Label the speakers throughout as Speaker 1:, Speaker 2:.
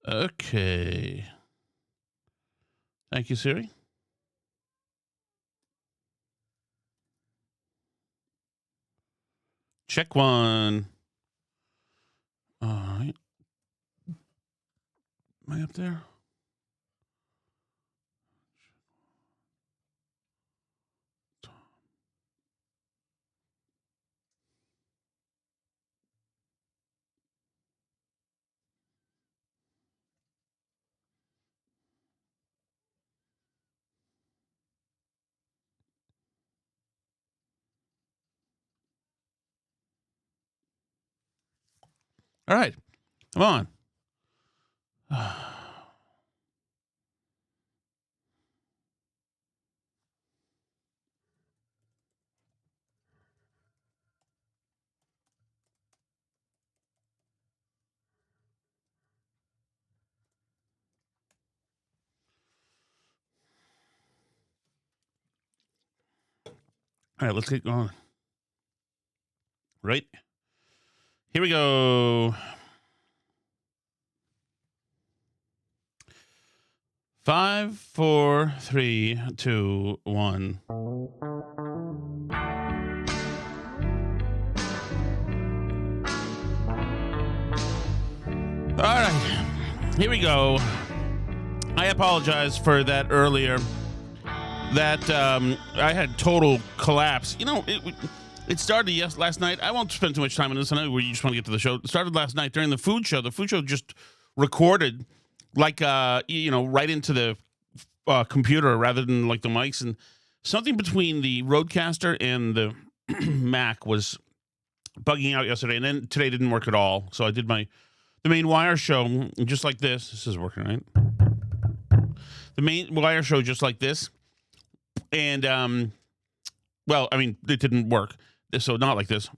Speaker 1: Okay. Thank you, Siri. Check one. All right. Am I up there? All right. Come on. All right, let's get going. Right. Here we go. 5, 4, 3, 2, 1. All right. Here we go. I apologize for that earlier. That I had total collapse. You know, it started last night. I won't spend too much time on this. I know you just want to get to the show. It started last night during the food show. The food show just recorded like right into the computer rather than like the mics, and something between the Rodecaster and the Mac was bugging out yesterday, and then today didn't work at all. So I did the main wire show just like this. This is working, right? The main wire show just like this. And, well, I mean, it didn't work. So not like this.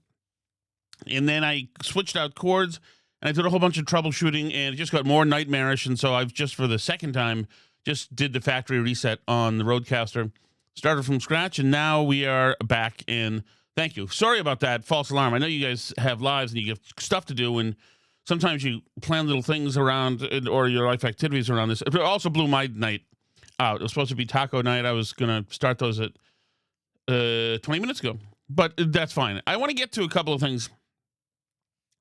Speaker 1: And then I switched out cords, and I did a whole bunch of troubleshooting, and it just got more nightmarish. And so I've just, for the second time, just did the factory reset on the Rodecaster, started from scratch, and now we are back in. Thank you. Sorry about that false alarm. I know you guys have lives, and you have stuff to do, and sometimes you plan little things around, or your life activities around this. It also blew my night out. It was supposed to be taco night. I was going to start those at 20 minutes ago, but that's fine. I want to get to a couple of things.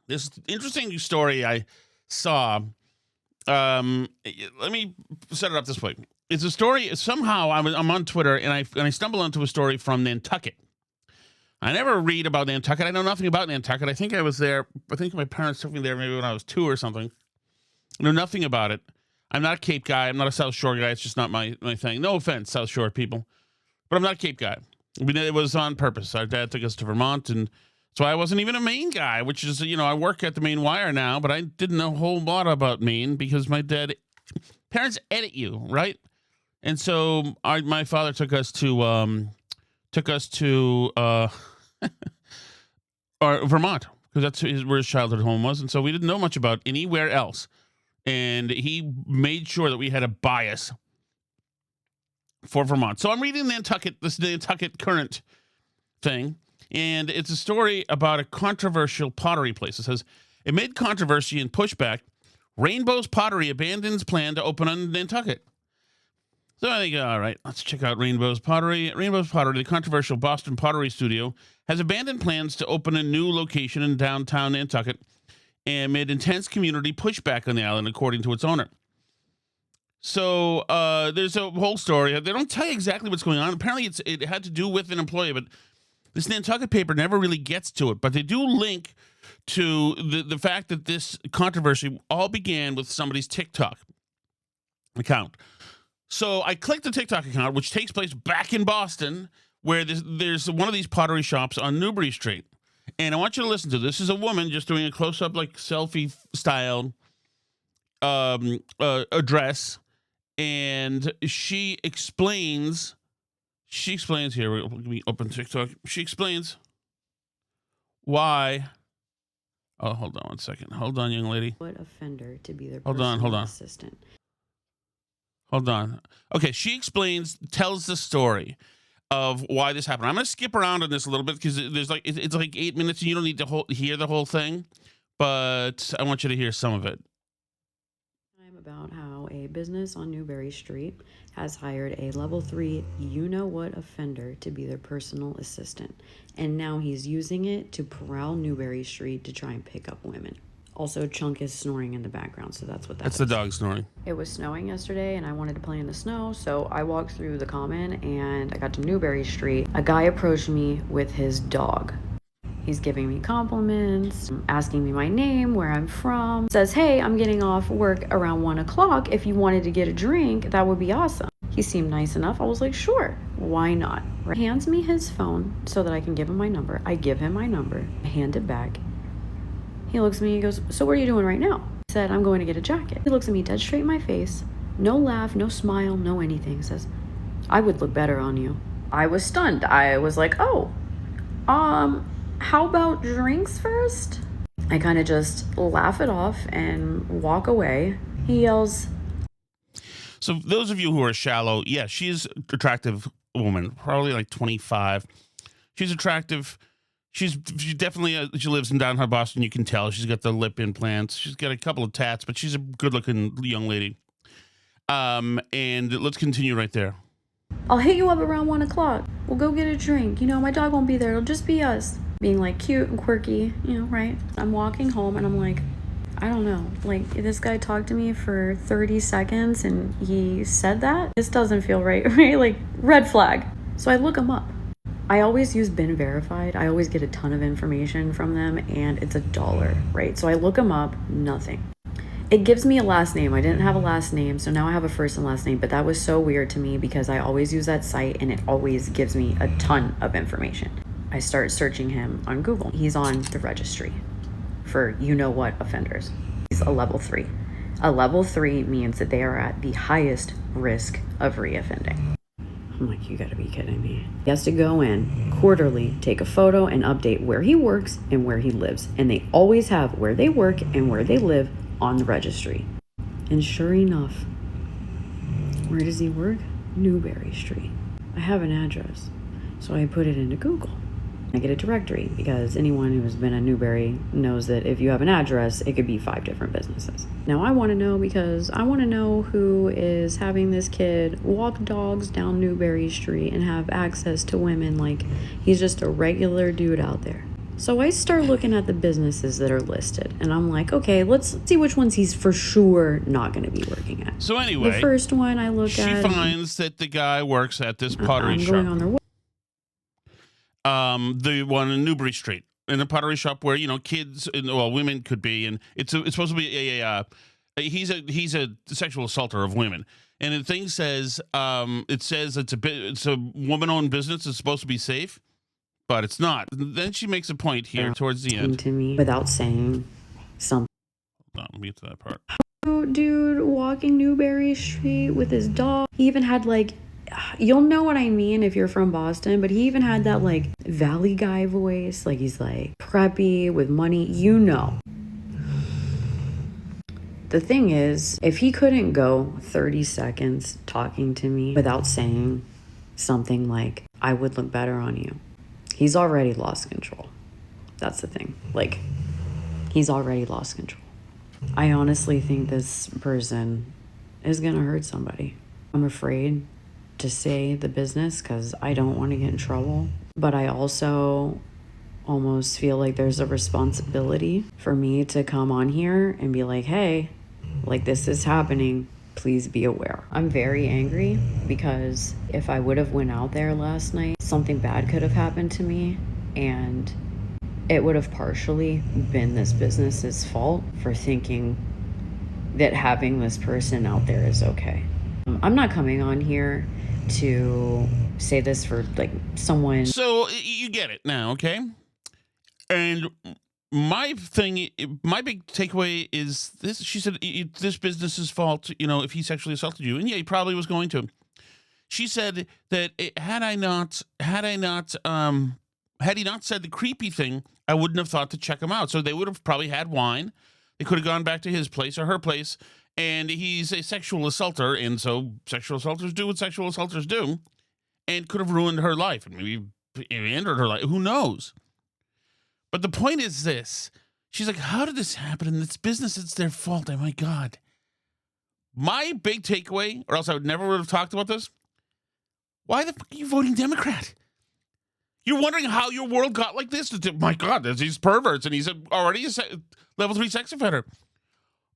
Speaker 1: This interesting story I saw. Let me set it up this way. It's a story. Somehow I'm on Twitter, and I stumble onto a story from Nantucket. I never read about Nantucket. I know nothing about Nantucket. I think I was there. I think my parents took me there maybe when I was 2 or something. I know nothing about it. I'm not a Cape guy. I'm not a South Shore guy. It's just not my thing. No offense, South Shore people. But I'm not a Cape guy. I mean, it was on purpose. Our dad took us to Vermont, and so I wasn't even a Maine guy, which is, I work at the Maine Wire now, but I didn't know a whole lot about Maine because my parents edit you, right? And so my father took us to Vermont, because that's where his childhood home was. And so we didn't know much about anywhere else. And he made sure that we had a bias for Vermont. So I'm reading this Nantucket Current thing, and it's a story about a controversial pottery place. It says, amid controversy and pushback, Rainbow's Pottery abandons plan to open on Nantucket. So I think, all right, let's check out Rainbow's Pottery. Rainbow's Pottery, the controversial Boston pottery studio, has abandoned plans to open a new location in downtown Nantucket amid intense community pushback on the island, according to its owner. So there's a whole story. They don't tell you exactly what's going on. Apparently, it had to do with an employee, but this Nantucket paper never really gets to it. But they do link to the fact that this controversy all began with somebody's TikTok account. So I clicked the TikTok account, which takes place back in Boston, where there's one of these pottery shops on Newbury Street. And I want you to listen to this. This is a woman just doing a close-up, like, selfie-style address. And she explains here, let me open TikTok. She explains why. Oh, hold on one second. Hold on, young lady.
Speaker 2: What offender to be their
Speaker 1: hold on.
Speaker 2: assistant.
Speaker 1: Hold on. Okay, she tells the story of why this happened. I'm going to skip around on this a little bit because it's like 8 minutes and you don't need to hear the whole thing, but I want you to hear some of it.
Speaker 2: I'm business on Newberry Street has hired a level 3 you-know-what offender to be their personal assistant. And now he's using it to prowl Newberry Street to try and pick up women. Also, Chunk is snoring in the background, so that's what that is.
Speaker 1: That's the dog snoring.
Speaker 2: It was snowing yesterday, and I wanted to play in the snow, so I walked through the common, and I got to Newberry Street. A guy approached me with his dog. He's giving me compliments, asking me my name, where I'm from. Says, hey, I'm getting off work around 1 o'clock. If you wanted to get a drink, that would be awesome. He seemed nice enough. I was like, sure, why not? He hands me his phone so that I can give him my number. I give him my number, I hand it back. He looks at me, he goes, so what are you doing right now? I said, I'm going to get a jacket. He looks at me dead straight in my face. No laugh, no smile, no anything. Says, I would look better on you. I was stunned. I was like, oh, how about drinks first? I kind of just laugh it off and walk away. He yells.
Speaker 1: So those of you who are shallow, yeah, she is an attractive woman, probably like 25. She's attractive. She definitely, she lives in downtown Boston. You can tell she's got the lip implants. She's got a couple of tats, but she's a good looking young lady. And let's continue right there.
Speaker 2: I'll hit you up around 1 o'clock. We'll go get a drink. You know, my dog won't be there. It'll just be us. Being like cute and quirky, you know, right? I'm walking home and I'm like, I don't know. Like, this guy talked to me for 30 seconds and he said that? This doesn't feel right, right? Like, red flag. So I look him up. I always use Been Verified. I always get a ton of information from them and it's $1, right? So I look him up, nothing. It gives me a last name. I didn't have a last name, so now I have a first and last name, but that was so weird to me because I always use that site and it always gives me a ton of information. I start searching him on Google. He's on the registry for you-know-what offenders. He's a level 3. A level 3 means that they are at the highest risk of reoffending. I'm like, you gotta be kidding me. He has to go in quarterly, take a photo, and update where he works and where he lives. And they always have where they work and where they live on the registry. And sure enough, where does he work? Newberry Street. I have an address, so I put it into Google. I get a directory because anyone who has been at Newberry knows that if you have an address, it could be 5 different businesses. Now I want to know because I want to know who is having this kid walk dogs down Newberry Street and have access to women like he's just a regular dude out there. So I start looking at the businesses that are listed and I'm like, okay, let's see which ones he's for sure not going to be working at.
Speaker 1: So anyway,
Speaker 2: the first one I look
Speaker 1: she
Speaker 2: at.
Speaker 1: She finds that the guy works at this pottery shop.
Speaker 2: Going on their
Speaker 1: the one in Newbury Street, in a pottery shop where, you know, kids, well, women could be, and it's supposed to be he's a sexual assaulter of women, and the thing says, it's a woman-owned business. It's supposed to be safe, but it's not. Then she makes a point here towards the end
Speaker 2: to me without saying something.
Speaker 1: Hold on, let me get to that part.
Speaker 2: Dude walking Newberry Street with his dog. He even had like, you'll know what I mean if you're from Boston, but he even had that like valley guy voice, like he's like preppy with money, you know. The thing is, if he couldn't go 30 seconds talking to me without saying something like, I would look better on you, he's already lost control. That's the thing. Like, he's already lost control. I honestly think this person is gonna hurt somebody. I'm afraid to say the business because I don't want to get in trouble, but I also almost feel like there's a responsibility for me to come on here and be like, hey, like this is happening, please be aware. I'm very angry because if I would have went out there last night, something bad could have happened to me and it would have partially been this business's fault for thinking that having this person out there is okay. I'm not coming on here to say this for like someone.
Speaker 1: So you get it now, okay? And my big takeaway is this. She said, this business's fault, you know, if he sexually assaulted you. And yeah, he probably was going to. She said that had he not said the creepy thing, I wouldn't have thought to check him out. So they would have probably had wine. They could have gone back to his place or her place. And he's a sexual assaulter, and so sexual assaulters do what sexual assaulters do, and could have ruined her life, and maybe ended her life. Who knows? But the point is this. She's like, how did this happen in this business? It's their fault. Oh, my God. My big takeaway, or else I would never would have talked about this, why the fuck are you voting Democrat? You're wondering how your world got like this? My God, there's these perverts, and he's already a level 3 sex offender.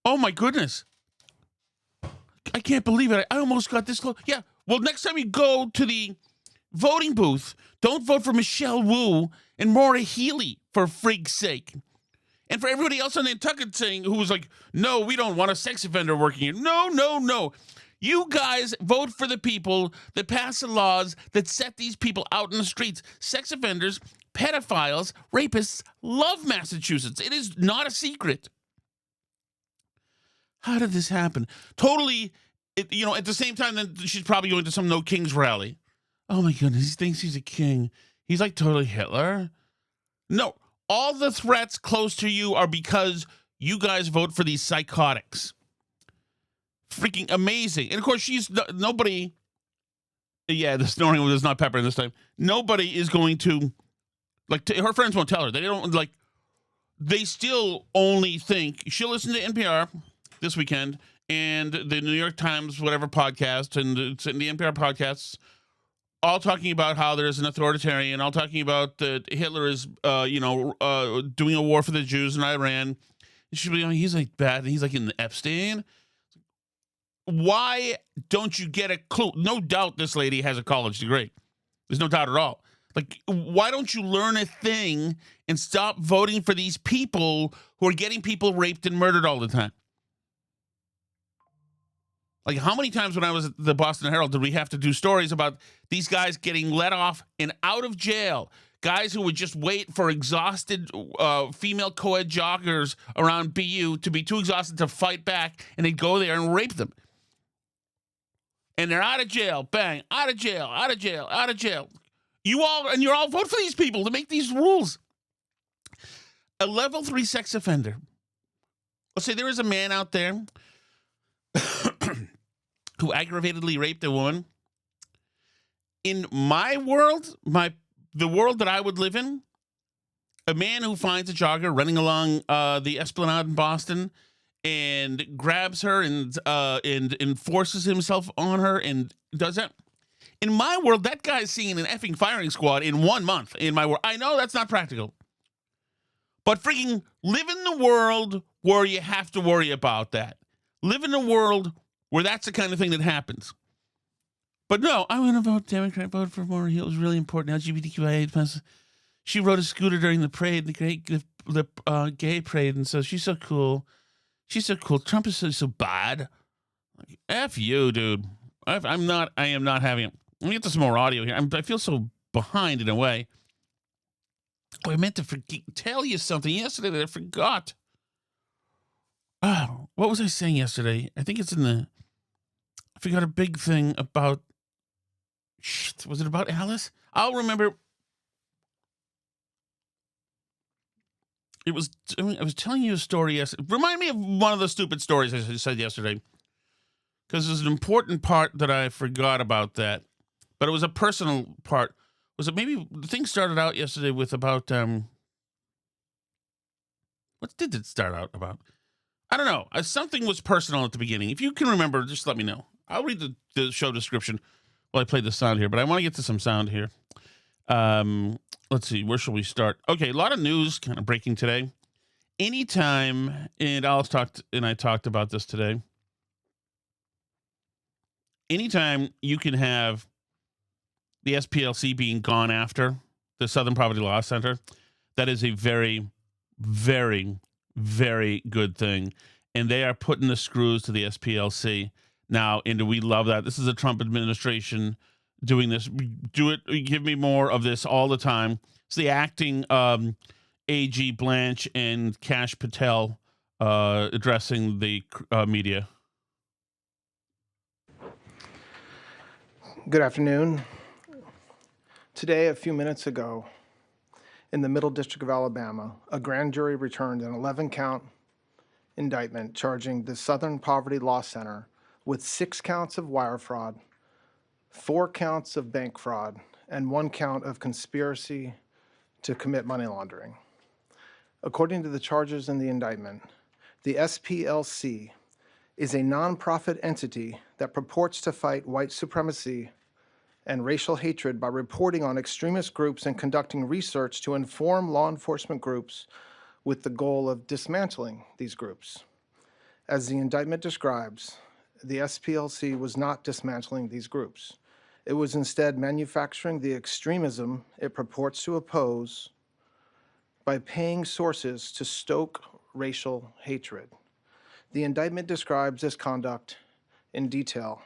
Speaker 1: Oh, my goodness. I can't believe it. I almost got this close. Yeah, well, next time you go to the voting booth, don't vote for Michelle Wu and Maura Healey, for freak's sake. And for everybody else on Nantucket saying, who was like, no, we don't want a sex offender working here. No, no, no. You guys vote for the people that pass the laws that set these people out in the streets. Sex offenders, pedophiles, rapists love Massachusetts. It is not a secret. How did this happen? Totally, at the same time that she's probably going to some No Kings rally. Oh my goodness, he thinks he's a king. He's like totally Hitler. No, all the threats close to you are because you guys vote for these psychotics. Freaking amazing. And of course, she's nobody. Yeah, the snoring was not Pepper this time. Nobody is going to, her friends won't tell her. They don't, they still only think she'll listen to NPR this weekend and the New York Times, whatever podcast, and the NPR podcasts, all talking about how there's an authoritarian, all talking about that Hitler is, doing a war for the Jews in Iran. She'll be like, he's like bad. He's like in the Epstein. Why don't you get a clue? No doubt this lady has a college degree. There's no doubt at all. Why don't you learn a thing and stop voting for these people who are getting people raped and murdered all the time? How many times when I was at the Boston Herald did we have to do stories about these guys getting let off and out of jail? Guys who would just wait for exhausted female co-ed joggers around BU to be too exhausted to fight back, and they'd go there and rape them. And they're out of jail. Bang. Out of jail. Out of jail. Out of jail. You're all vote for these people to make these rules. A level 3 sex offender. Let's say there is a man out there who aggravatedly raped a woman. In my world, the world that I would live in, a man who finds a jogger running along the Esplanade in Boston and grabs her and forces himself on her and does that. In my world, that guy's seeing an effing firing squad in 1 month. In my world, I know that's not practical, but freaking live in the world where you have to worry about that. Live in a world where that's the kind of thing that happens. But no, I want to vote Democrat. Vote for Maura Healey. It was really important. LGBTQIA+. She rode a scooter during the parade, the gay parade, and so she's so cool. She's so cool. Trump is so bad. F you, dude. I am not having it. Let me get to some more audio here. I feel so behind in a way. Oh, I meant to tell you something yesterday that I forgot. Oh, what was I saying yesterday? I think it's I forgot a big thing about. Shit, was it about Alice? I'll remember. I was telling you a story yesterday. Remind me of one of the stupid stories I said yesterday. Because there's an important part that I forgot about that. But it was a personal part. Was it maybe the thing started out yesterday with about what did it start out about? I don't know. Something was personal at the beginning. If you can remember, just let me know. I'll read the show description while I play the sound here. But I want to get to some sound here. Let's see, where shall we start? Okay, a lot of news kind of breaking today. Anytime, and I talked about this today. Anytime you can have the SPLC being gone after, the Southern Poverty Law Center, that is a very, very, very good thing. And they are putting the screws to the SPLC now, and we love that. This is the Trump administration doing this. Do it. Give me more of this all the time. It's the acting AG Blanche and Kash Patel addressing the media.
Speaker 3: Good afternoon. Today, a few minutes ago, in the Middle District of Alabama, a grand jury returned an 11-count indictment charging the Southern Poverty Law Center with 6 counts of wire fraud, 4 counts of bank fraud, and 1 count of conspiracy to commit money laundering. According to the charges in the indictment, the SPLC is a nonprofit entity that purports to fight white supremacy and racial hatred by reporting on extremist groups and conducting research to inform law enforcement groups with the goal of dismantling these groups. As the indictment describes, the SPLC was not dismantling these groups. It was instead manufacturing the extremism it purports to oppose by paying sources to stoke racial hatred. The indictment describes this conduct in detail,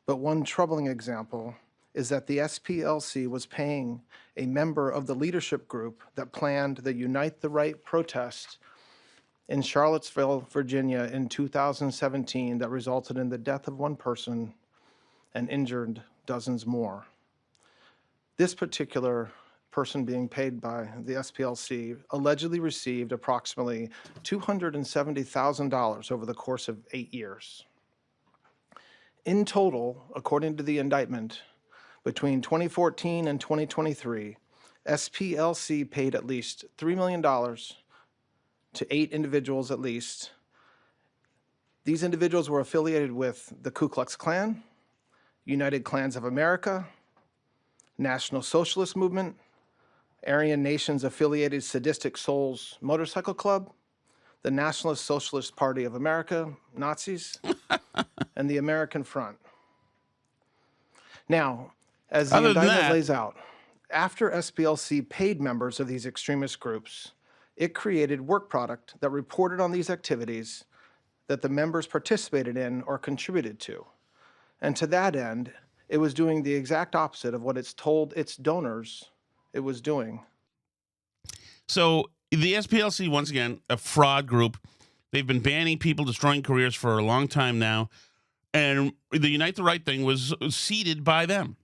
Speaker 3: but one troubling example is that the SPLC was paying a member of the leadership group that planned the Unite the Right protest in Charlottesville, Virginia in 2017 that resulted in the death of one person and injured dozens more. This particular person being paid by the SPLC allegedly received approximately $270,000 over the course of 8 years. In total, according to the indictment, between 2014 and 2023, SPLC paid at least $3 million to 8 individuals at least. These individuals were affiliated with the Ku Klux Klan, United Klans of America, National Socialist Movement, Aryan Nations Affiliated Sadistic Souls Motorcycle Club, the Nationalist Socialist Party of America, Nazis, and the American Front. Now, as the indictment lays out, after SPLC paid members of these extremist groups, it created work product that reported on these activities that the members participated in or contributed to. And to that end, it was doing the exact opposite of what it's told its donors it was doing.
Speaker 1: So the SPLC, once again, a fraud group. They've been banning people, destroying careers for a long time now. And the Unite the Right thing was seeded by them.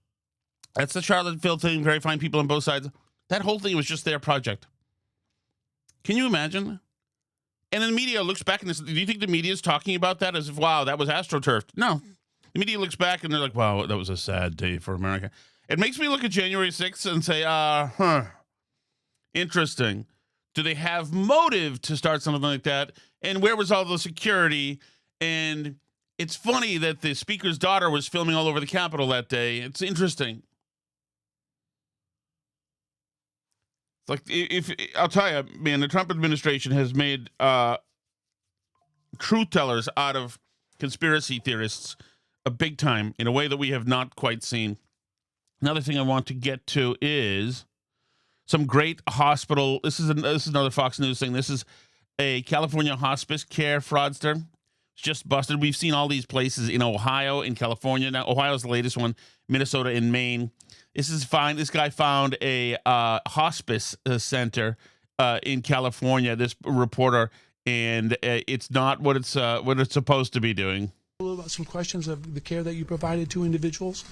Speaker 1: That's the Charlottesville thing, very fine people on both sides. That whole thing was just their project. Can you imagine? And then the media looks back and do you think the media is talking about that as if, wow, that was astroturfed? No. The media looks back and they're like, wow, that was a sad day for America. It makes me look at January 6th and say, interesting. Do they have motive to start something like that? And where was all the security? And it's funny that the speaker's daughter was filming all over the Capitol that day. It's interesting. Like, if I'll tell you, man, the Trump administration has made truth tellers out of conspiracy theorists a big time in a way that we have not quite seen. Another thing I want to get to is some great hospital. This is another Fox News thing. This is a California hospice care fraudster. It's just busted. We've seen all these places in Ohio, in California. Now, Ohio's the latest one. Minnesota and Maine. This is fine. This guy found a hospice center in California. This reporter, and it's not what it's supposed to be doing.
Speaker 4: About some questions of the care that you provided to individuals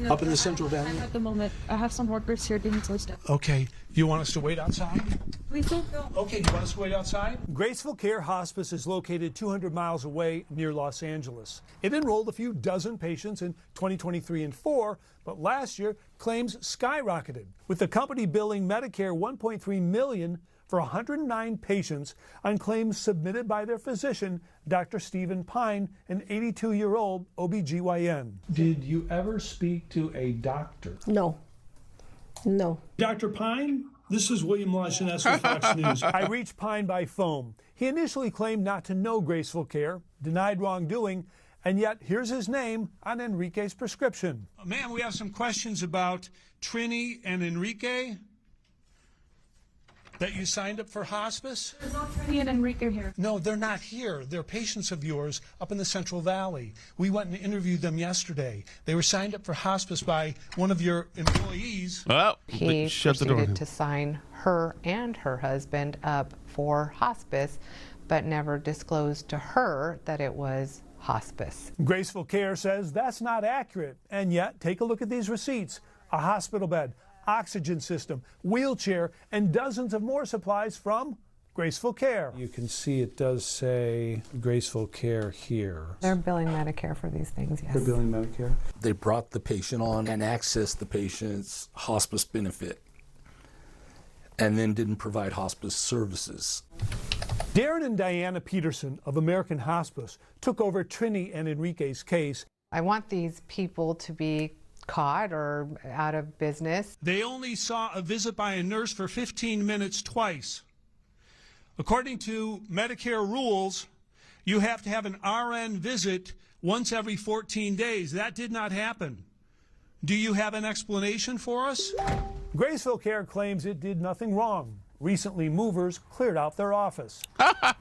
Speaker 4: up in the Central Valley.
Speaker 5: At the moment, I have some workers here being placed.
Speaker 4: Okay, you want us to wait outside?
Speaker 5: Please don't go.
Speaker 4: Okay, you want us to wait outside?
Speaker 6: Graceful Care Hospice is located 200 miles away near Los Angeles. It enrolled a few dozen patients in 2023 and 4, but last year claims skyrocketed, with the company billing Medicare $1.3 million for 109 patients on claims submitted by their physician, Dr. Stephen Pine, an 82-year-old OBGYN.
Speaker 4: Did you ever speak to a doctor?
Speaker 7: No.
Speaker 6: Dr. Pine, this is William Lashoness with Fox News. I reached Pine by phone. He initially claimed not to know Graceful Care, denied wrongdoing, and yet here's his name on Enrique's prescription.
Speaker 4: Ma'am, we have some questions about Trini and Enrique. That you signed up for hospice?
Speaker 5: There's not Trini and Enrique here.
Speaker 4: No, they're not here. They're patients of yours up in the Central Valley. We went and interviewed them yesterday. They were signed up for hospice by one of your employees.
Speaker 1: Well,
Speaker 8: he
Speaker 1: shut the door.
Speaker 8: proceeded to sign her and her husband up for hospice, but never disclosed to her that it was hospice.
Speaker 6: Graceful Care says that's not accurate, and yet take a look at these receipts. A hospital bed, oxygen system, wheelchair, and dozens of more supplies from Graceful Care.
Speaker 9: You can see it does say Graceful Care here.
Speaker 8: They're billing Medicare for these things, yes.
Speaker 9: They're billing Medicare?
Speaker 10: They brought the patient on and accessed the patient's hospice benefit and then didn't provide hospice services.
Speaker 6: Darren and Diana Peterson of American Hospice took over Trini and Enrique's case.
Speaker 8: I want these people to be caught or out of business.
Speaker 4: They only saw a visit by a nurse for 15 minutes twice. According to Medicare rules, you have to have an RN visit once every 14 days. That did not happen. Do you have an explanation for us?
Speaker 6: Graceville Care claims it did nothing wrong. Recently, movers cleared out their office.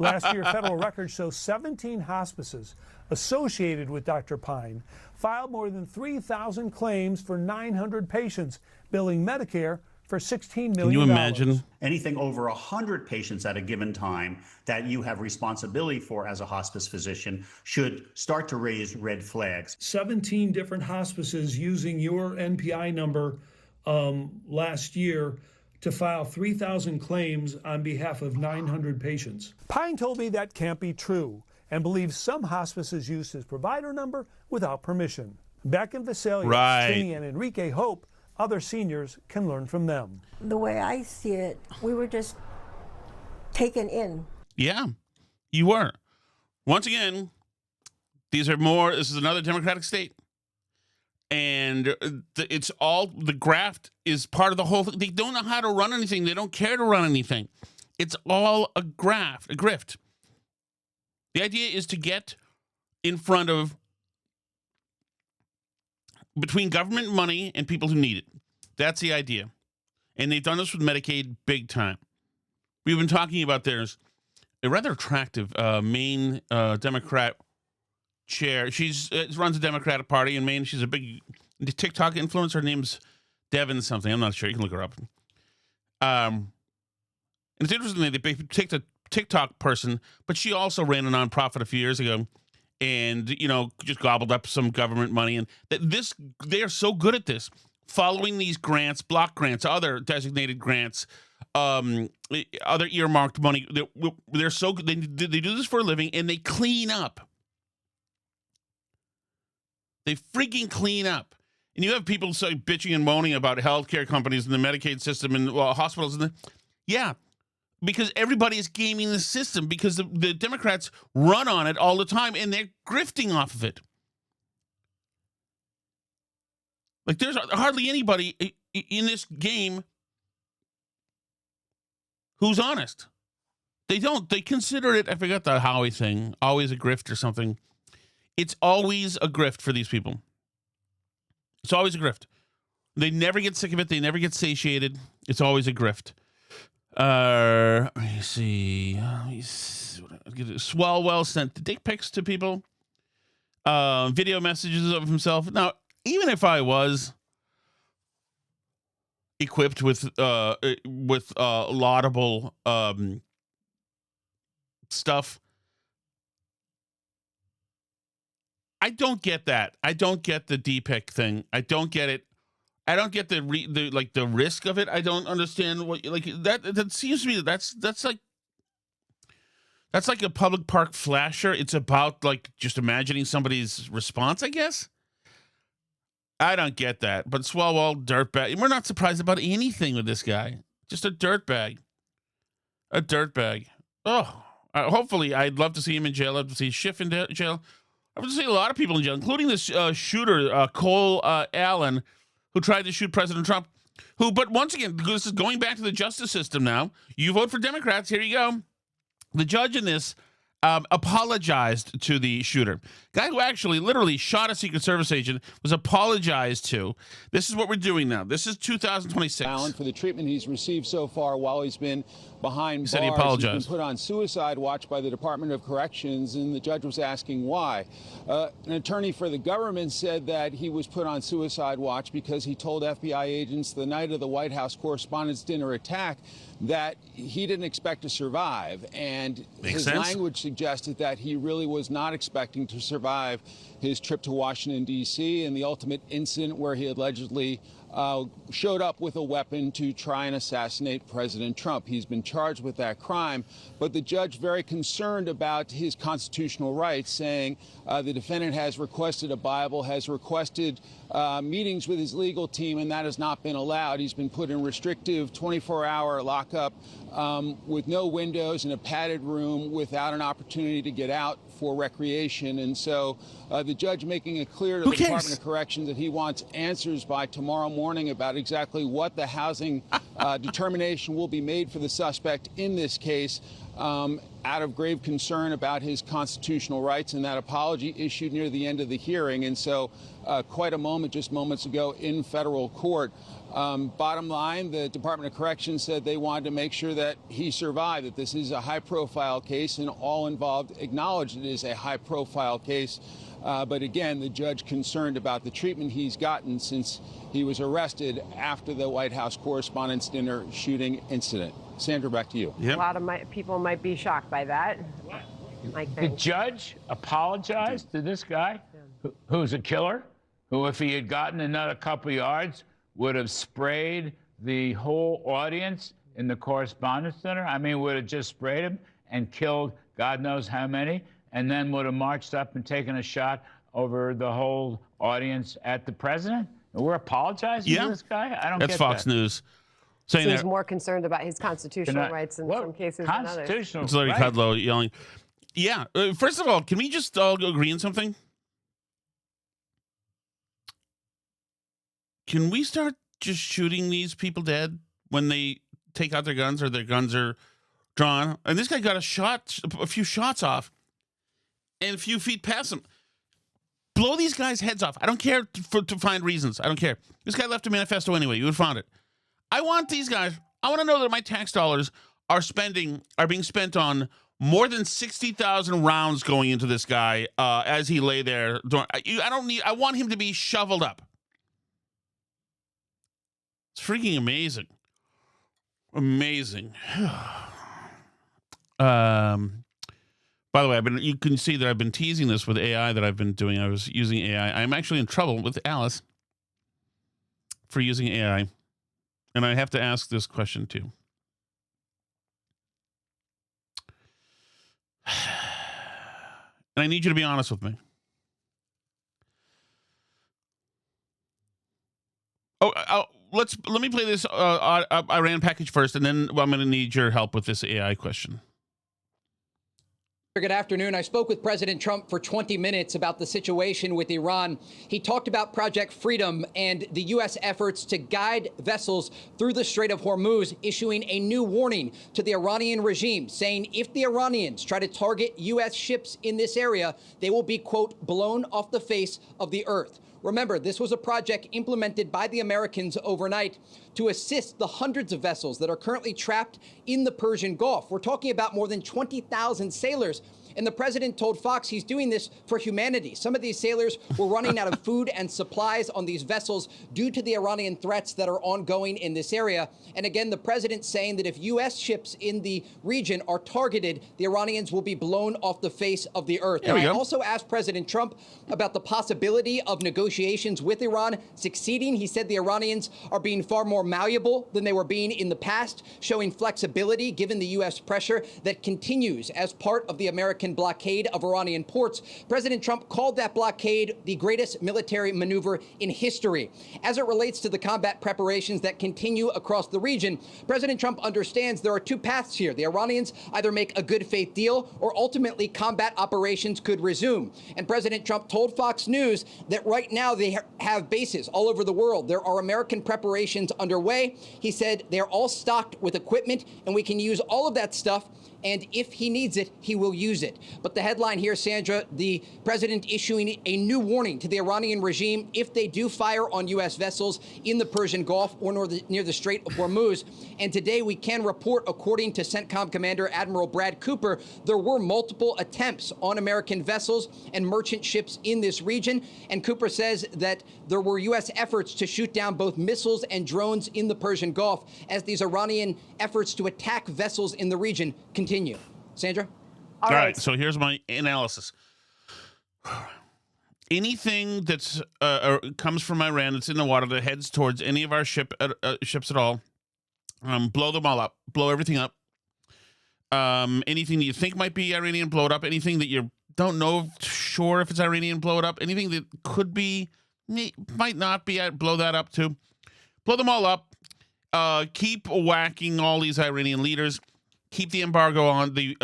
Speaker 6: Last year, federal records show 17 hospices associated with Dr. Pine filed more than 3,000 claims for 900 patients, billing Medicare for $16 million.
Speaker 1: Can you imagine?
Speaker 7: Anything over 100 patients at a given time that you have responsibility for as a hospice physician should start to raise red flags.
Speaker 6: 17 different hospices using your NPI number last year to file 3,000 claims on behalf of 900 patients. Pine told me that can't be true and believes some hospices use his provider number without permission. Back in Visalia, Trini and Enrique hope other seniors can learn from them.
Speaker 11: The way I see it, we were just taken in.
Speaker 1: Yeah, you were. Once again, this is another Democratic state. And it's all, the graft is part of the whole thing. They don't know how to run anything. They don't care to run anything. It's all a grift. The idea is to get in front of, between government money and people who need it. That's the idea. And they've done this with Medicaid big time. We've been talking about there's a rather attractive Maine Democrat chair. She's runs a Democratic Party in Maine. She's a big TikTok influencer. Her name's Devin something. I'm not sure. You can look her up. And it's interesting that they picked a TikTok person, but she also ran a nonprofit a few years ago, and just gobbled up some government money. And they are so good at this, following these grants, block grants, other designated grants, other earmarked money. They're so good. They do this for a living, and they clean up. They freaking clean up. And you have people bitching and moaning about healthcare companies and the Medicaid system and hospitals. Yeah, because everybody is gaming the system because the Democrats run on it all the time and they're grifting off of it. Like, there's hardly anybody in this game who's honest. They don't. They consider it, I forgot the Howie thing, always a grift or something. It's always a grift for these people. It's always a grift. They never get sick of it. They never get satiated. It's always a grift. Let me see. Swalwell sent dick pics to people. Video messages of himself. Now, even if I was equipped with laudable stuff, I don't get that. I don't get the D-pic thing. I don't get it. I don't get the risk of it. I don't understand what that seems to me that's like a public park flasher. It's about just imagining somebody's response, I guess. I don't get that. But Swalwell, dirtbag. We're not surprised about anything with this guy. Just a dirtbag. A dirtbag. Oh, hopefully, I'd love to see him in jail. I'd love to see Schiff in jail. I'd love to see a lot of people in jail, including this shooter, Cole Allen, who tried to shoot President Trump. But once again, this is going back to the justice system now. You vote for Democrats. Here you go. The judge in this apologized to the shooter. Guy who actually literally shot a Secret Service agent was apologized to. This is what we're doing now. This is 2026.
Speaker 12: Allen, for the treatment he's received so far while he's been behind bars.
Speaker 1: He said he apologized.
Speaker 12: He's been put on suicide watch by the Department of Corrections, and the judge was asking why. An attorney for the government said that he was put on suicide watch because he told FBI agents the night of the White House Correspondents' Dinner attack that he didn't expect to survive, and his language suggested that he really was not expecting to survive his trip to Washington, D.C., and the ultimate incident where he allegedly showed up with a weapon to try and assassinate President Trump. He's been charged with that crime, but the judge very concerned about his constitutional rights, saying the defendant has requested a Bible, has requested meetings with his legal team, and that has not been allowed. He's been put in restrictive 24-hour lockup lockup with no windows in a padded room without an opportunity to get out for recreation. And so the judge making it clear to the Department of Corrections that he wants answers by tomorrow morning about exactly what the housing determination will be made for the suspect in this case, out of grave concern about his constitutional rights, and that apology issued near the end of the hearing. And so quite a moment just moments ago in federal court. Bottom line, the Department of Corrections said they wanted to make sure that he survived, that this is a high-profile case, and all involved acknowledged it is a high-profile case. But again, the judge concerned about the treatment he's gotten since he was arrested after the White House Correspondents' Dinner shooting incident. Sandra, back to you.
Speaker 13: A lot of people might be shocked by that.
Speaker 14: The judge apologized to this guy who's a killer, who, if he had gotten another couple yards, would have sprayed the whole audience in the Correspondents' Dinner. I mean, would have just sprayed him and killed God knows how many, and then would have marched up and taken a shot over the whole audience at the president. We're apologizing to this guy? I don't get that.
Speaker 1: That's Fox News. Saying
Speaker 13: Seems more concerned about his constitutional rights in some cases than others.
Speaker 1: It's Larry Kudlow yelling. Yeah. First of all, can we just all agree on something? Can we start just shooting these people dead when they take out their guns or their guns are drawn? And this guy got a few shots off and a few feet past him. Blow these guys' heads off. I don't care to find reasons. I don't care. This guy left a manifesto anyway. You would have found it. I want these guys. I want to know that my tax dollars are being spent on more than 60,000 rounds going into this guy as he lay there. I want him to be shoveled up. It's freaking amazing. Amazing. By the way, you can see that I've been teasing this with AI that I've been doing. I was using AI. I'm actually in trouble with Alice for using AI. And I have to ask this question too. And I need you to be honest with me. Let me play this Iran package first, and then I'm going to need your help with this AI question.
Speaker 15: Good afternoon. I spoke with President Trump for 20 minutes about the situation with Iran. He talked about Project Freedom and the U.S. efforts to guide vessels through the Strait of Hormuz, issuing a new warning to the Iranian regime, saying if the Iranians try to target U.S. ships in this area, they will be, quote, blown off the face of the earth. Remember, this was a project implemented by the Americans overnight to assist the hundreds of vessels that are currently trapped in the Persian Gulf. We're talking about more than 20,000 sailors. And the president told Fox he's doing this for humanity. Some of these sailors were running out of food and supplies on these vessels due to the Iranian threats that are ongoing in this area. And again, the president saying that if U.S. ships in the region are targeted, the Iranians will be blown off the face of the earth. And I also asked President Trump about the possibility of negotiations with Iran succeeding. He said the Iranians are being far more malleable than they were being in the past, showing flexibility given the U.S. pressure that continues as part of the American blockade of Iranian ports. President Trump called that blockade the greatest military maneuver in history. As it relates to the combat preparations that continue across the region, President Trump understands there are two paths here. The Iranians either make a good faith deal or ultimately combat operations could resume. And President Trump told Fox News that right now they have bases all over the world. There are American preparations underway. He said they're all stocked with equipment and we can use all of that stuff. And if he needs it, he will use it. But the headline here, Sandra, the president issuing a new warning to the Iranian regime if they do fire on U.S. vessels in the Persian Gulf or near the Strait of Hormuz. And today we can report, according to CENTCOM Commander Admiral Brad Cooper, there were multiple attempts on American vessels and merchant ships in this region. And Cooper says that there were U.S. efforts to shoot down both missiles and drones in the Persian Gulf as these Iranian efforts to attack vessels in the region continue. Sandra?
Speaker 1: All right. So here's my analysis. Anything that's comes from Iran that's in the water that heads towards any of our ships at all, blow them all up. Blow everything up. Anything that you think might be Iranian, blow it up. Anything that you don't know sure if it's Iranian, blow it up. Anything that could be, might not be, blow that up too. Blow them all up. keep whacking all these Iranian leaders. Keep the embargo on, the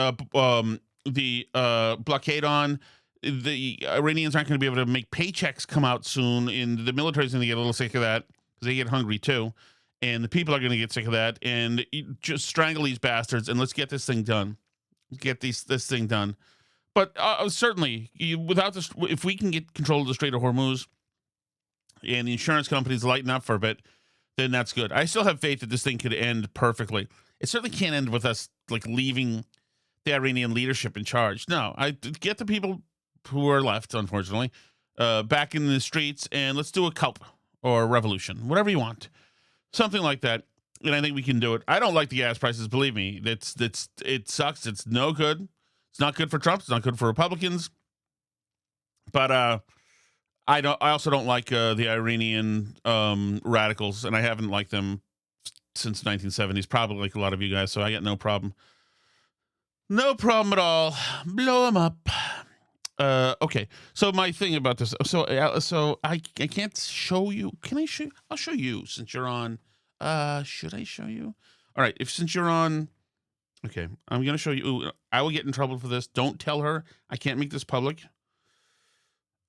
Speaker 1: blockade on. The Iranians aren't going to be able to make paychecks come out soon, and the military's going to get a little sick of that because they get hungry too, and the people are going to get sick of that. And just strangle these bastards, and let's get this thing done. Get this thing done. But certainly, without this, if we can get control of the Strait of Hormuz, and the insurance companies lighten up for a bit, then that's good. I still have faith that this thing could end perfectly. It certainly can't end with us like leaving the Iranian leadership in charge. No, I get the people who are left, unfortunately, back in the streets, and let's do a coup or a revolution, whatever you want, something like that. And I think we can do it. I don't like the gas prices. Believe me, it sucks. It's no good. It's not good for Trump. It's not good for Republicans. But I also don't like the Iranian radicals, and I haven't liked them since the 1970s, probably like a lot of you guys, so I got no problem. No problem at all. Blow them up. Okay, so my thing about this, so I can't show you. Can I show you? I'll show you since you're on. Should I show you? All right, since you're on, okay, I'm going to show you. Ooh, I will get in trouble for this. Don't tell her. I can't make this public.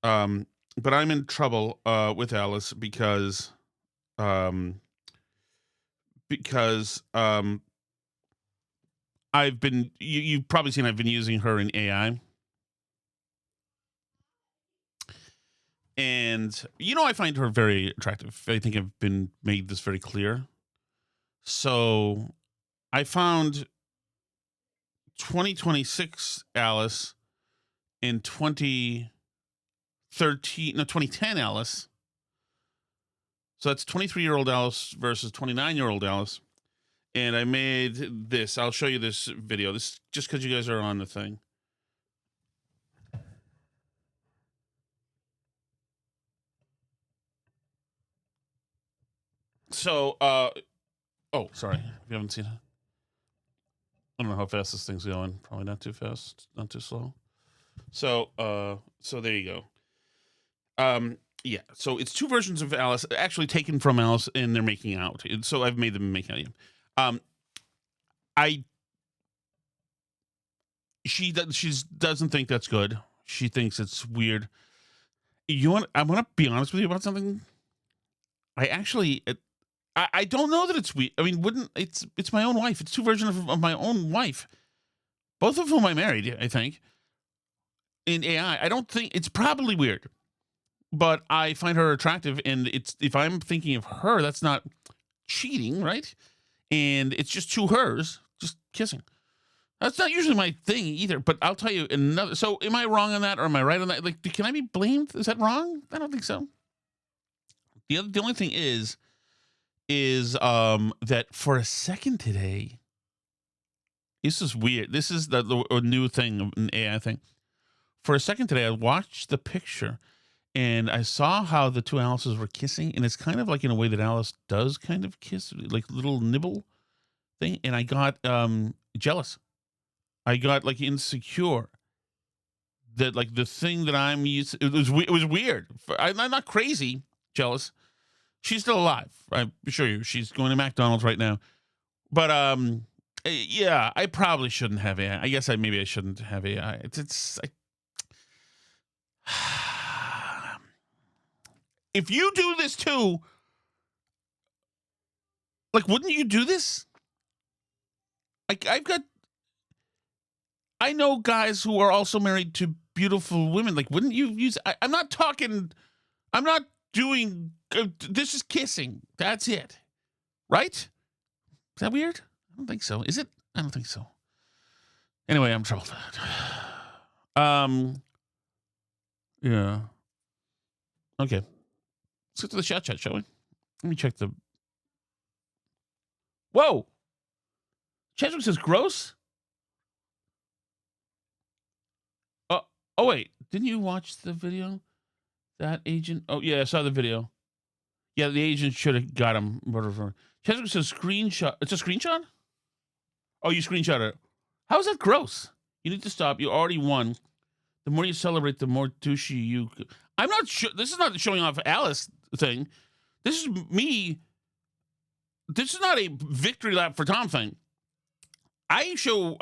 Speaker 1: But I'm in trouble with Alice because I've been, you've probably seen I've been using her in AI. And, I find her very attractive. I think I've made this very clear. So I found 2026 Alice and 2010 Alice. So that's 23-year-old Alice versus 29-year-old Alice. And I made this. I'll show you this video. This just because you guys are on the thing. So, oh, sorry. If you haven't seen it. I don't know how fast this thing's going. Probably not too fast, not too slow. So there you go. Yeah, so it's two versions of Alice, actually taken from Alice, and they're making out. So I've made them make out. She doesn't think that's good. She thinks it's weird. I want to be honest with you about something. I don't know that it's weird. I mean, it's my own wife. It's two versions of my own wife, both of whom I married, I think. In AI, I don't think it's probably weird, but I find her attractive, and if I'm thinking of her, that's not cheating, right? And it's just two hers, just kissing. That's not usually my thing either. But I'll tell you another. So, am I wrong on that, or am I right on that? Like, can I be blamed? Is that wrong? I don't think so. The only thing is that for a second today, this is weird. This is the new thing, an AI thing. For a second today, I watched the picture, and I saw how the two Alices were kissing, and it's kind of like in a way that Alice does kind of kiss, like little nibble thing, and I got jealous. I got like insecure that like the thing that I'm used to, it was weird. I'm not crazy jealous. She's still alive. I assure you, she's going to McDonald's right now. But yeah, I probably shouldn't have AI. I guess maybe I shouldn't have AI. If you do this too, like, wouldn't you do this? I know guys who are also married to beautiful women. Like, wouldn't you use? I'm not doing. This is kissing. That's it, right? Is that weird? I don't think so. Is it? I don't think so. Anyway, I'm troubled. Yeah. Okay. Let's get to the chat, shall we? Let me check the. Whoa! Chadwick says gross? Oh, wait. Didn't you watch the video? That agent? Oh, yeah, I saw the video. Yeah, the agent should have got him. Whatever. Chadwick says screenshot. It's a screenshot? Oh, you screenshot it. How is that gross? You need to stop. You already won. The more you celebrate, the more douchey you... I'm not sure. This is not the showing off Alice thing. This is me this is not a victory lap for Tom thing. I show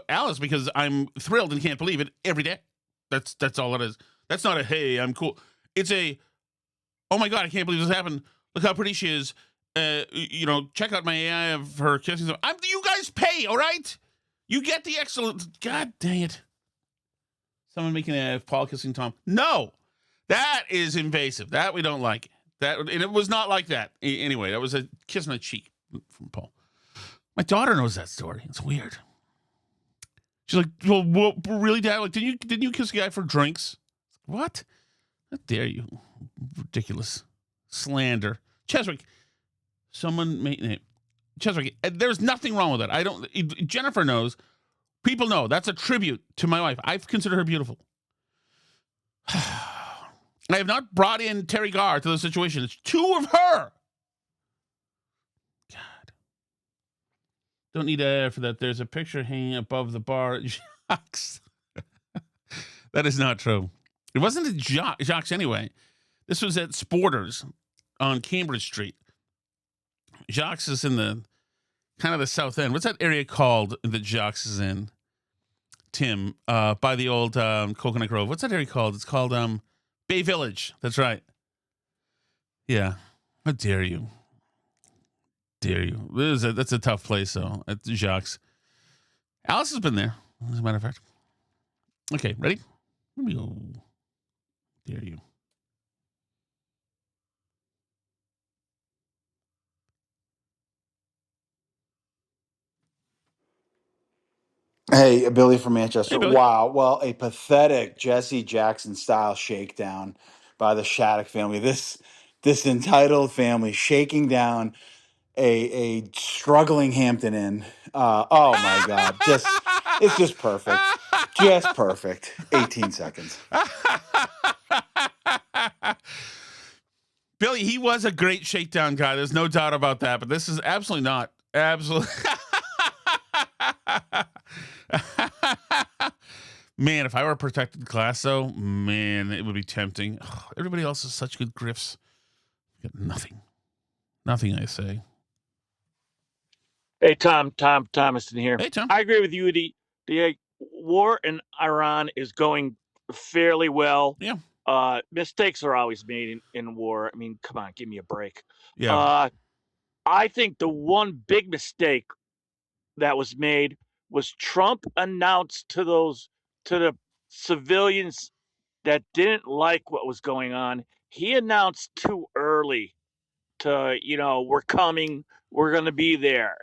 Speaker 1: Alice because I'm thrilled and can't believe it every day. That's all it is. That's not a, hey, I'm cool. It's a, oh my God, I can't believe this happened. Look how pretty she is. Check out my AI of her kissing. You guys pay, all right? You get the excellent. God dang it. Someone making a Paul kissing Tom. No, that is invasive. That we don't like. And it was not like that. Anyway, that was a kiss on the cheek from Paul. My daughter knows that story. It's weird. She's like, well, really, Dad? Like, didn't you kiss a guy for drinks? What? How dare you? Ridiculous slander. Cheswick. Cheswick. There's nothing wrong with that. Jennifer knows. People know. That's a tribute to my wife. I consider her beautiful. I have not brought in Terry Garr to the situation. It's two of her. God. Don't need air for that. There's a picture hanging above the bar at Jacques. That is not true. It wasn't at Jacques anyway. This was at Sporters on Cambridge Street. Jacques is in the kind of the south end. What's that area called that Jacques is in? Tim, by the old Coconut Grove. What's that area called? It's called Bay Village. That's right. Yeah. How dare you? Dare you? That's a tough place, though, at Jacques. Alice has been there, as a matter of fact. Okay, ready? Here we go. Dare you?
Speaker 16: Hey, Billy from Manchester.
Speaker 1: Hey, Billy.
Speaker 16: Wow. Well, a pathetic Jesse Jackson style shakedown by the Shattuck family. This entitled family shaking down a struggling Hampton Inn. Oh my God. It's just perfect. Just perfect. 18 seconds.
Speaker 1: Billy, he was a great shakedown guy. There's no doubt about that. But this is absolutely not. Absolutely. Man, if I were a protected class, though, man, it would be tempting. Oh, everybody else has such good grifts. Got nothing. Nothing, I say.
Speaker 17: Hey, Tom Thomason here.
Speaker 1: Hey, Tom.
Speaker 17: I agree with you. The war in Iran is going fairly well.
Speaker 1: Yeah.
Speaker 17: Mistakes are always made in war. I mean, come on, give me a break.
Speaker 1: Yeah.
Speaker 17: I think the one big mistake that was made was Trump announced to the civilians that didn't like what was going on. He announced too early to, we're coming, we're going to be there.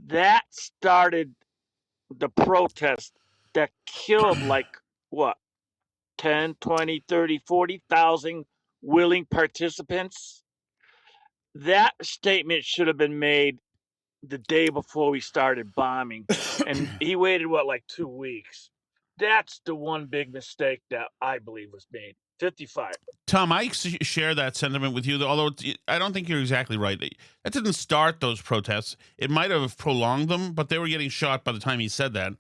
Speaker 17: That started the protest that killed 10, 20, 30, 40,000 willing participants. That statement should have been made the day before we started bombing. And he waited, 2 weeks. That's the one big mistake that I believe was made. 55.
Speaker 1: Tom, I share that sentiment with you, although I don't think you're exactly right. That didn't start those protests. It might have prolonged them, but they were getting shot by the time he said that.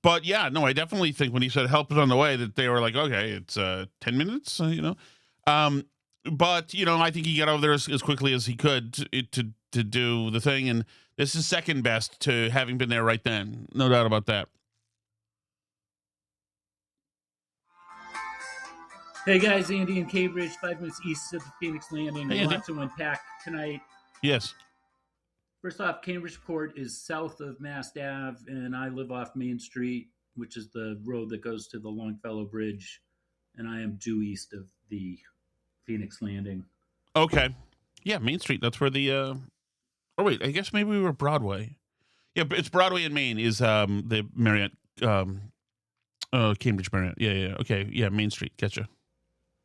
Speaker 1: But yeah, no, I definitely think when he said help is on the way, that they were like, okay, it's 10 minutes, But, I think he got over there as quickly as he could to do the thing. And this is second best to having been there right then. No doubt about that.
Speaker 18: Hey guys, Andy in Cambridge, 5 minutes east of the Phoenix Landing.
Speaker 1: Hey, Andy.
Speaker 18: Lots to unpack tonight.
Speaker 1: Yes.
Speaker 18: First off, Cambridgeport is south of Mass Ave, and I live off Main Street, which is the road that goes to the Longfellow Bridge, and I am due east of the Phoenix Landing.
Speaker 1: Okay. Yeah, Main Street. That's where the... Oh, wait, I guess maybe we were Broadway. Yeah, but it's Broadway and Main is the Marriott... Cambridge Marriott. Yeah. Okay, yeah, Main Street. Gotcha.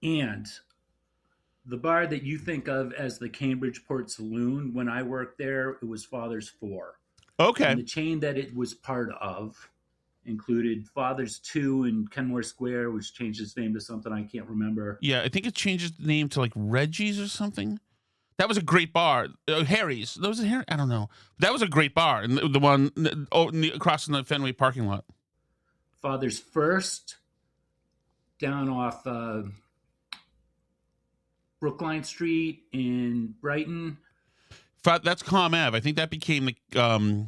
Speaker 18: And the bar that you think of as the Cambridgeport Saloon, when I worked there, it was Father's 4.
Speaker 1: Okay.
Speaker 18: And the chain that it was part of included Father's 2 in Kenmore Square, which changed its name to something I can't remember.
Speaker 1: Yeah, I think it changed its name to Reggie's or something. That was a great bar. Harry's. That was Harry. I don't know. That was a great bar. And the one across from the Fenway parking lot.
Speaker 18: Father's First, down off Brookline Street in Brighton,
Speaker 1: That's Comm Ave. I think that became the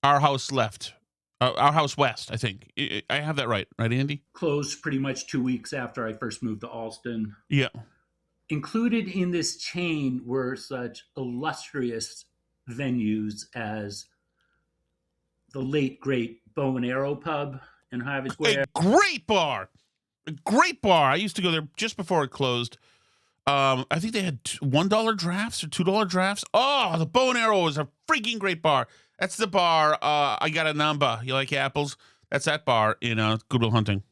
Speaker 1: Our House Left. Our House West, I think. I have that right, Andy?
Speaker 18: Closed pretty much 2 weeks after I first moved to Alston.
Speaker 1: Yeah.
Speaker 18: Included in this chain were such illustrious venues as the late, great Bow and Arrow Pub in Harvey Square.
Speaker 1: A great bar. A great bar. I used to go there just before it closed. I think they had $1 drafts or $2 drafts. Oh, the Bow and Arrow was a freaking great bar. That's the bar. I got a number. You like apples? That's that bar in Good Will Hunting.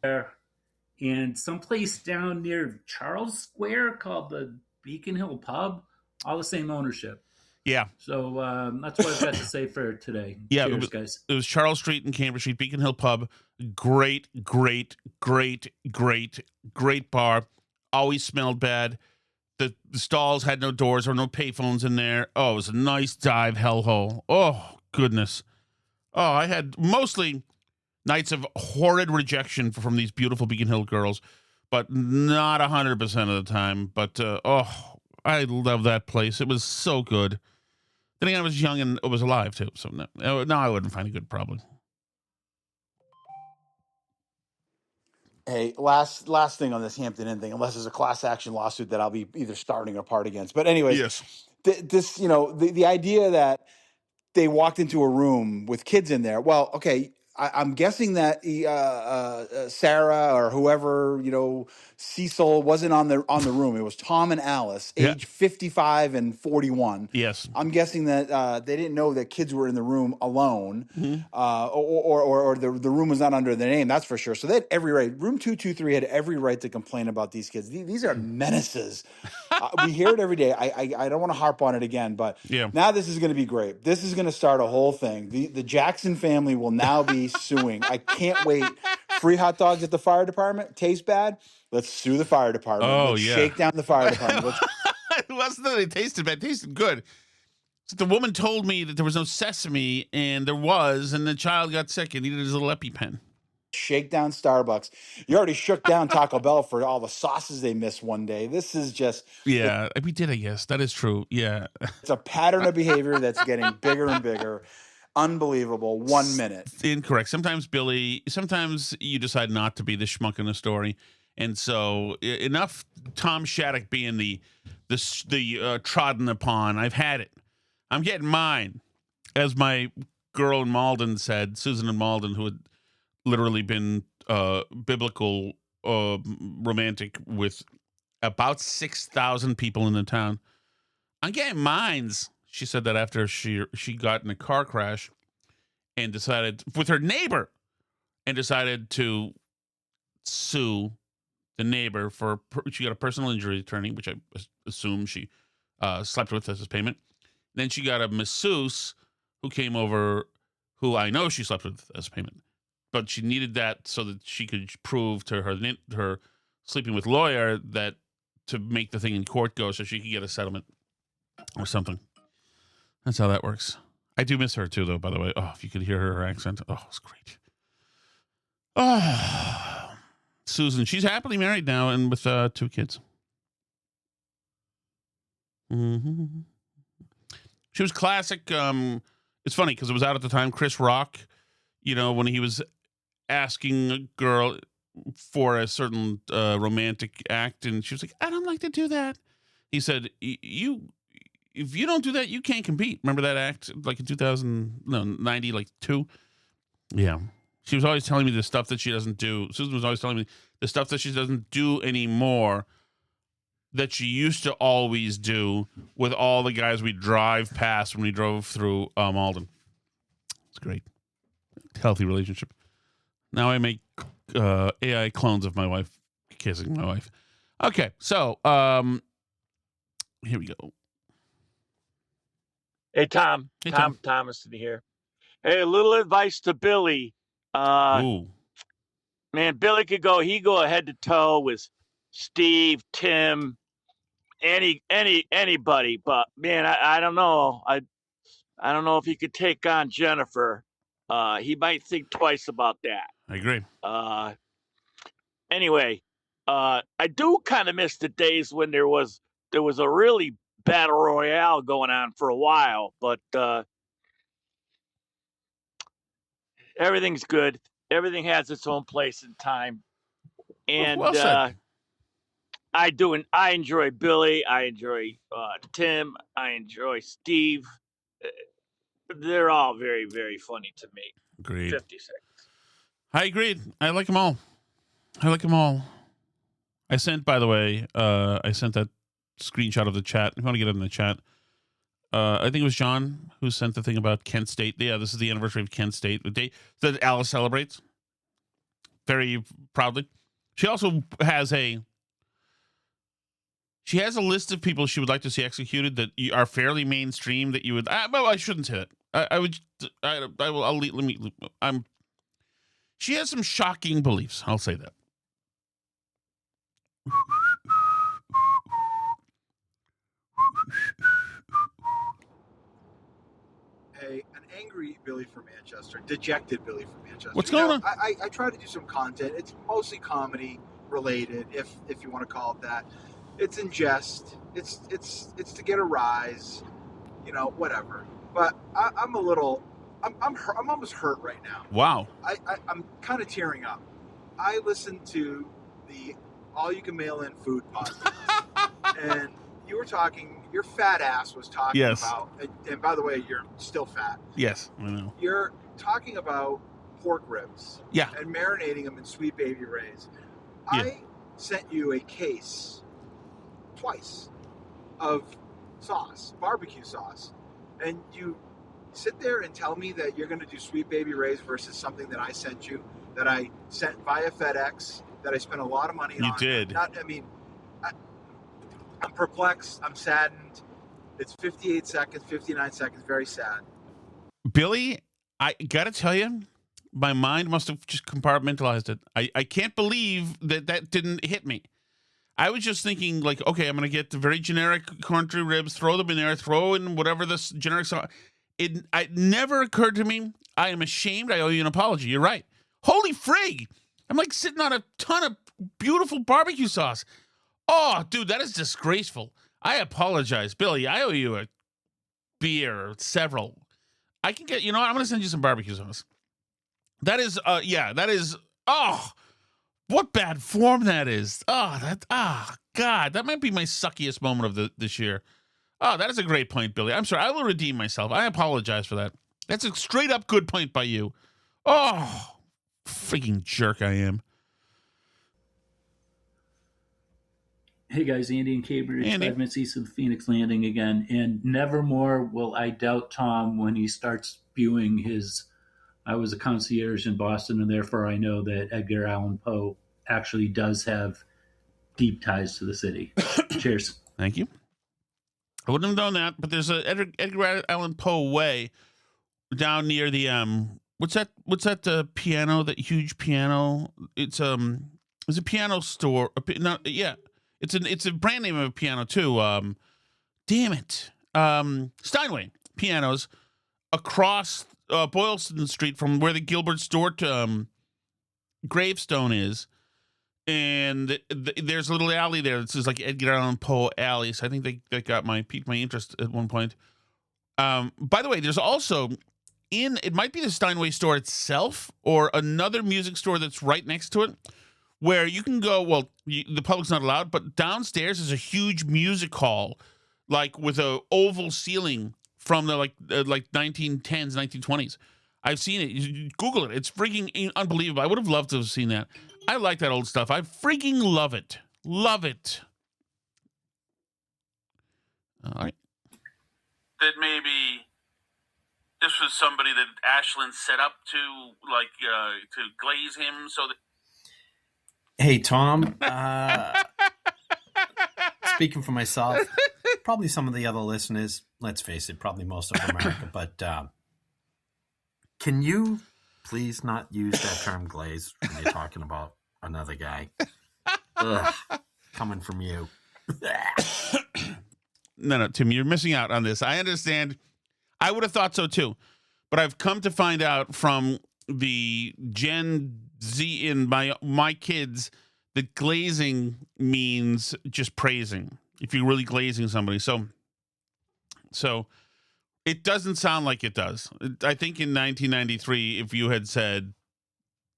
Speaker 18: And someplace down near Charles Square called the Beacon Hill Pub. All the same ownership.
Speaker 1: Yeah.
Speaker 18: So that's what I've got to say for today.
Speaker 1: Yeah,
Speaker 18: Cheers, guys.
Speaker 1: It was Charles Street and Cambridge Street, Beacon Hill Pub. Great bar. Always smelled bad. The stalls had no doors or no payphones in there. Oh, it was a nice dive hellhole. Oh, goodness. Oh, I had mostly nights of horrid rejection from these beautiful Beacon Hill girls, but not 100% of the time. But, I love that place. It was so good. Then again, I was young and I was alive, too. So no, I wouldn't find it good, probably.
Speaker 16: Hey, last thing on this Hampton Inn thing, unless there's a class action lawsuit that I'll be either starting or part against. But anyways,
Speaker 1: yes.
Speaker 16: This, the idea that they walked into a room with kids in there. Well, okay, I'm guessing that Sarah or whoever, Cecil wasn't on the room. It was Tom and Alice, age 55 and 41.
Speaker 1: Yes.
Speaker 16: I'm guessing that they didn't know that kids were in the room alone, or the room was not under their name. That's for sure. So they had every right. Room 223 had every right to complain about these kids. These are menaces. We hear it every day. I don't want to harp on it again, but now this is going to be great. This is going to start a whole thing. The Jackson family will now be suing. I can't wait. Free hot dogs at the fire department. Taste bad? Let's sue the fire department. Let's shake down the fire department.
Speaker 1: It wasn't that it tasted bad. It tasted good. So the woman told me that there was no sesame, and there was, and the child got sick and needed his little EpiPen.
Speaker 16: Shake down Starbucks. You already shook down Taco Bell for all the sauces they missed one day. This is just...
Speaker 1: Yeah, we did, I guess. That is true. Yeah.
Speaker 16: It's a pattern of behavior that's getting bigger and bigger. Unbelievable. 1 minute.
Speaker 1: Incorrect. Sometimes you decide not to be the schmuck in the story. And so enough Tom Shattuck being the trodden upon. I've had it. I'm getting mine. As my girl in Malden said, Susan in Malden, who had literally been biblical romantic with about 6,000 people in the town. I'm getting mines. She said that after she got in a car crash and decided with her neighbor and decided to sue the neighbor she got a personal injury attorney, which I assume she slept with as his payment. Then she got a masseuse who came over, who I know she slept with as payment, but she needed that so that she could prove to her sleeping with lawyer that to make the thing in court go so she could get a settlement or something. That's how that works. I do miss her too, though, by the way. Oh, if you could hear her accent. Oh, it's great. Oh, Susan. She's happily married now and with 2 kids. Mm-hmm. She was classic. It's funny because it was out at the time. Chris Rock, when he was asking a girl for a certain romantic act, and she was like, I don't like to do that. He said, if you don't do that, you can't compete. Remember that act, like in 92? Yeah. She was always telling me the stuff that she doesn't do. Susan was always telling me the stuff that she doesn't do anymore that she used to always do with all the guys we drive past when we drove through Malden. It's great. Healthy relationship. Now I make AI clones of my wife kissing my wife. Okay, so here we go.
Speaker 17: Hey, Tom.
Speaker 1: Hey,
Speaker 17: Tom Thomason here. Hey, a little advice to Billy.
Speaker 1: Ooh.
Speaker 17: Man, Billy could go head to toe with Steve, Tim, anybody. But man, I don't know. I don't know if he could take on Jennifer. He might think twice about that.
Speaker 1: I agree.
Speaker 17: Anyway, I do kind of miss the days when there was a really battle royale going on for a while, but everything's good. Everything has its own place and time. And
Speaker 1: well said.
Speaker 17: I enjoy Billy. I enjoy Tim. I enjoy Steve. They're all very, very funny to me.
Speaker 1: Agreed.
Speaker 17: 50 seconds.
Speaker 1: I agreed. I like them all. I sent, by the way, that screenshot of the chat. If you want to get it in the chat, I think it was John who sent the thing about Kent State. Yeah, this is the anniversary of Kent State, the day that Alice celebrates very proudly. She also has a list of people she would like to see executed that are fairly mainstream. That you would. Well, I shouldn't say that. I would. I will. Let me. She has some shocking beliefs. I'll say that.
Speaker 19: Hey, an angry Billy from Manchester, dejected Billy from Manchester.
Speaker 1: What's going on?
Speaker 19: I try to do some content. It's mostly comedy related, if you want to call it that. It's in jest. It's to get a rise, whatever. But I'm almost hurt right now.
Speaker 1: Wow.
Speaker 19: I'm kind of tearing up. I listened to the All You Can Mail In Food podcast, and you were talking. Your fat ass was talking about, and by the way, you're still fat.
Speaker 1: Yes, I know.
Speaker 19: You're talking about pork ribs.
Speaker 1: Yeah.
Speaker 19: And marinating them in Sweet Baby Ray's.
Speaker 1: Yeah.
Speaker 19: I sent you a case twice of sauce, barbecue sauce, and you sit there and tell me that you're going to do Sweet Baby Ray's versus something that I sent you, that I sent via FedEx, that I spent a lot of money on.
Speaker 1: You did.
Speaker 19: I'm perplexed. I'm saddened. It's 58 seconds, 59 seconds. Very sad.
Speaker 1: Billy, I got to tell you, my mind must have just compartmentalized it. I can't believe that didn't hit me. I was just thinking, like, okay, I'm going to get the very generic country ribs, throw them in there, throw in whatever this generic sauce. It never occurred to me. I am ashamed. I owe you an apology. You're right. Holy frig. I'm like sitting on a ton of beautiful barbecue sauce. Oh, dude, that is disgraceful. I apologize. Billy, I owe you a beer or several. I can get, I'm going to send you some barbecue sauce. That is, what bad form that is. God, that might be my suckiest moment of this year. Oh, that is a great point, Billy. I'm sorry. I will redeem myself. I apologize for that. That's a straight up good point by you. Oh, freaking jerk I am.
Speaker 18: Hey guys, Andy and Cambridge, 5 minutes east of the Phoenix Landing again. And nevermore will I doubt Tom when he starts spewing his, I was a concierge in Boston, and therefore I know that Edgar Allan Poe actually does have deep ties to the city. Cheers.
Speaker 1: Thank you. I wouldn't have known that, but there's a Edgar Allan Poe way down near the, what's that piano, that huge piano? It's a piano store. It's a brand name of a piano too. Damn it. Steinway pianos across Boylston Street from where the Gilbert Stuart gravestone is. And there's a little alley there that says like Edgar Allan Poe Alley. So I think they piqued my interest at one point. By the way, there's also it might be the Steinway store itself or another music store that's right next to it, where you can go, the public's not allowed, but downstairs is a huge music hall, like with a oval ceiling from the like 1910s, 1920s. I've seen it. You Google it. It's freaking unbelievable. I would have loved to have seen that. I like that old stuff. I freaking love it. Love it. All right. That maybe this was somebody that Ashland set up to glaze him so that.
Speaker 20: Hey, Tom. Speaking for myself, probably some of the other listeners, let's face it, probably most of America, but can you please not use that term glaze when you're talking about another guy? Ugh, coming from you.
Speaker 1: No, Tim, you're missing out on this. I understand. I would have thought so too, but I've come to find out from the Gen Z in my kids that glazing means just praising. If you're really glazing somebody, so So it doesn't sound like it does. I think in 1993, if you had said,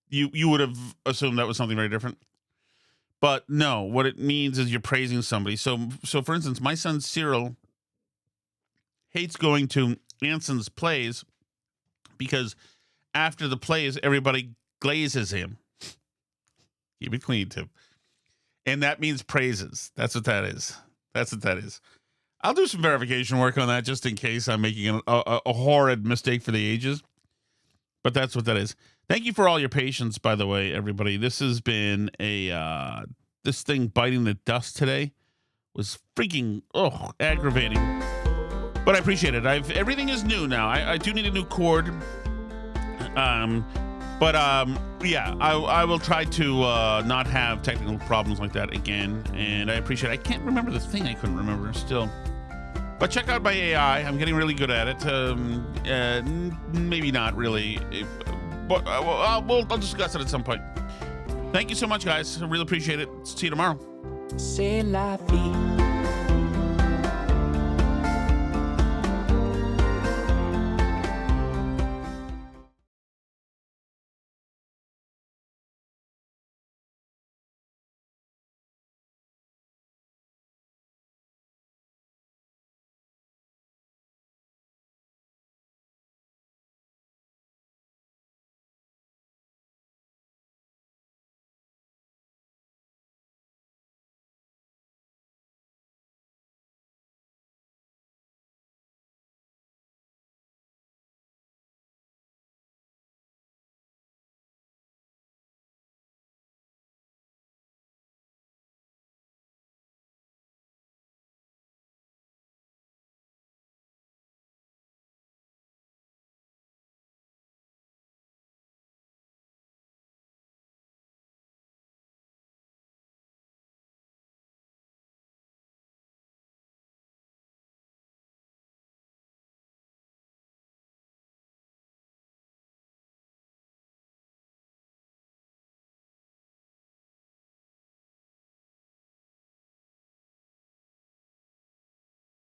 Speaker 1: you would have assumed that was something very different. But no, what it means is you're praising somebody. So for instance, my son Cyril hates going to Anson's plays because after the plays, everybody glazes him. Keep it clean, Tim. And that means praises. That's what that is. That's what that is. I'll do some verification work on that just in case I'm making a horrid mistake for the ages. But that's what that is. Thank you for all your patience, by the way, everybody. This has been this thing biting the dust today was freaking aggravating. But I appreciate it. Everything is new now. I do need a new cord. Yeah, I will try to not have technical problems like that again. And I appreciate it. I can't remember the thing I couldn't remember still. But check out my AI. I'm getting really good at it. Maybe not really. But I'll discuss it at some point. Thank you so much, guys. I really appreciate it. See you tomorrow.
Speaker 21: C'est la vie.